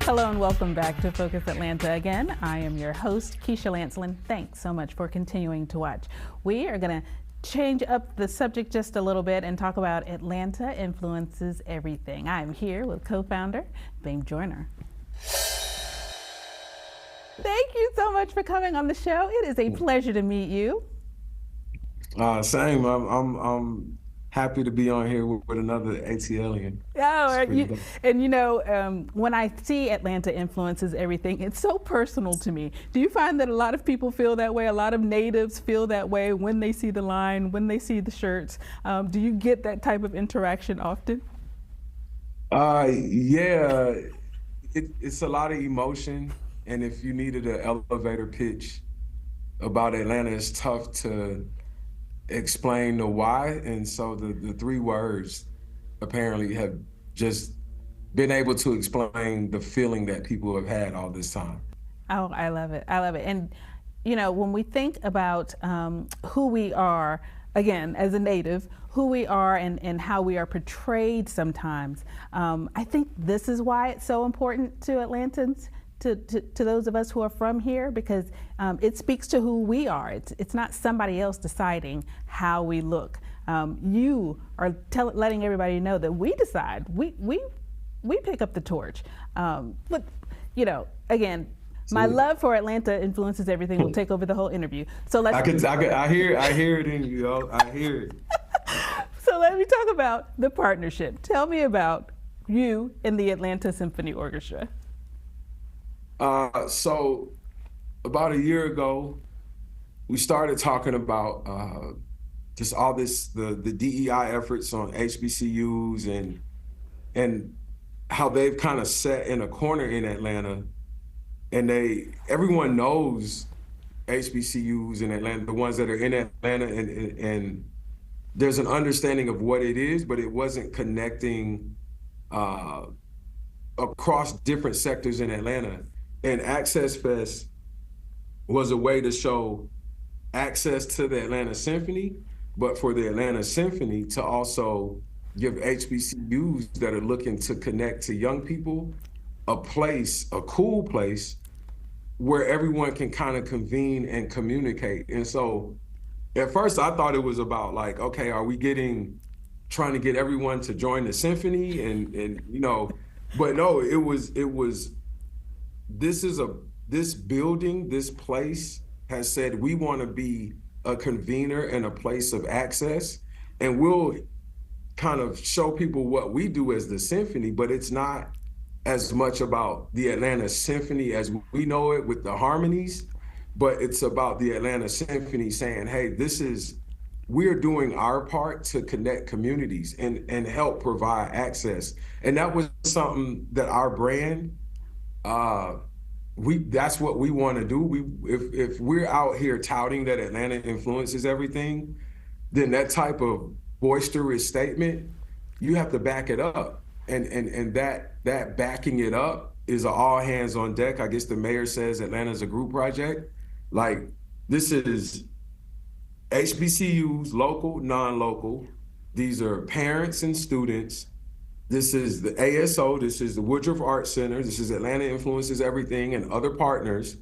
Hello and welcome back to Focus Atlanta again. I am your host, Keisha Lancelin. Thanks so much for continuing to watch. We are going to change up the subject just a little bit and talk about Atlanta Influences Everything. I'm here with co-founder, Bing Joyner. Thank you so much for coming on the show. It is a pleasure to meet you. Same. I'm happy to be on here with another ATLian. When I see Atlanta Influences Everything, it's so personal to me. Do you find that a lot of people feel that way? A lot of natives feel that way when they see the line, when they see the shirts. Do you get that type of interaction often? Yeah, it's a lot of emotion. And if you needed an elevator pitch about Atlanta, it's tough to explain the why. And so the three words apparently have just been able to explain the feeling that people have had all this time. Oh, I love it. I love it. And, you know, when we think about who we are, again, as a native, who we are and how we are portrayed sometimes, I think this is why it's so important to Atlantans. To those of us who are from here, because it speaks to who we are. It's not somebody else deciding how we look. You are letting everybody know that we decide. We pick up the torch. But you know, again, my love for Atlanta Influences Everything will take over the whole interview. So let's. I hear it in you. I hear it. So let me talk about the partnership. Tell me about you and the Atlanta Symphony Orchestra. So about a year ago, we started talking about just all this, the DEI efforts on HBCUs and how they've kind of set in a corner in Atlanta. And everyone knows HBCUs in Atlanta, the ones that are in Atlanta, and there's an understanding of what it is, but it wasn't connecting across different sectors in Atlanta. And Access Fest was a way to show access to the Atlanta Symphony, but for the Atlanta Symphony to also give HBCUs that are looking to connect to young people a place, a cool place where everyone can kind of convene and communicate. And so at first I thought it was about like, okay, are we trying to get everyone to join the symphony and you know, but no, it was this building, this place has said we want to be a convener and a place of access, and we'll kind of show people what we do as the symphony, but it's not as much about the Atlanta Symphony as we know it with the harmonies, but it's about the Atlanta Symphony saying, hey, we're doing our part to connect communities and help provide access. And that was something that our brand, that's what we want to do. If we're out here touting that Atlanta influences everything, then that type of boisterous statement, you have to back it up. And that backing it up is an all hands on deck. I guess the mayor says Atlanta's a group project. Like, this is HBCUs, local, non-local. These are parents and students. This is the ASO, this is the Woodruff Art Center, this is Atlanta Influences Everything and other partners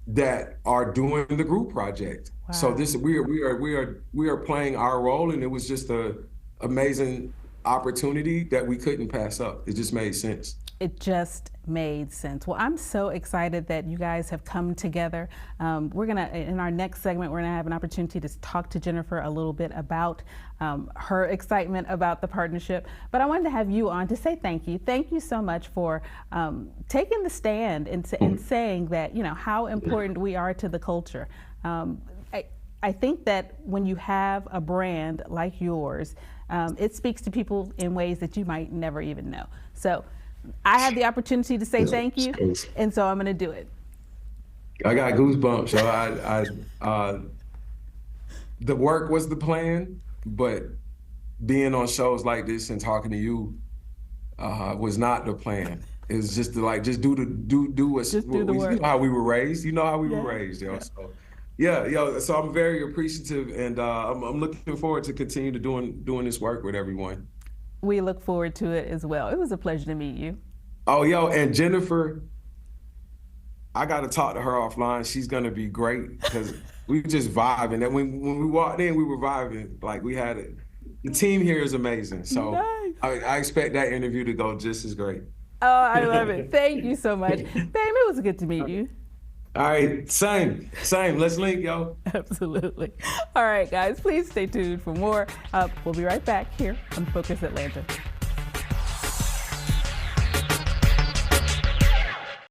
that are doing the group project. Wow. So we are playing our role, and it was just an amazing opportunity that we couldn't pass up. It just made sense. It just made sense. Well, I'm so excited that you guys have come together. We're gonna, in our next segment, we're gonna have an opportunity to talk to Jennifer a little bit about her excitement about the partnership. But I wanted to have you on to say thank you. Thank you so much for taking the stand and saying that, you know, how important we are to the culture. I think that when you have a brand like yours, it speaks to people in ways that you might never even know. So I had the opportunity to say thank you, and so I'm going to do it. I got goosebumps. So the work was the plan, but being on shows like this and talking to you was not the plan. It was just to do the work. You know how we were raised. You know how we were raised, yo. So so I'm very appreciative, and I'm looking forward to continue to doing this work with everyone. We look forward to it as well. It was a pleasure to meet you. Oh, yo, and Jennifer, I got to talk to her offline. She's gonna be great because we just vibing. And when we walked in, we were vibing. Like we had it. The team here is amazing. So Nice. I expect that interview to go just as great. Oh, I love it. Thank you so much. Babe, it was good to meet you. All right, same. Let's link, yo. Absolutely. All right, guys, please stay tuned for more. We'll be right back here on Focus Atlanta.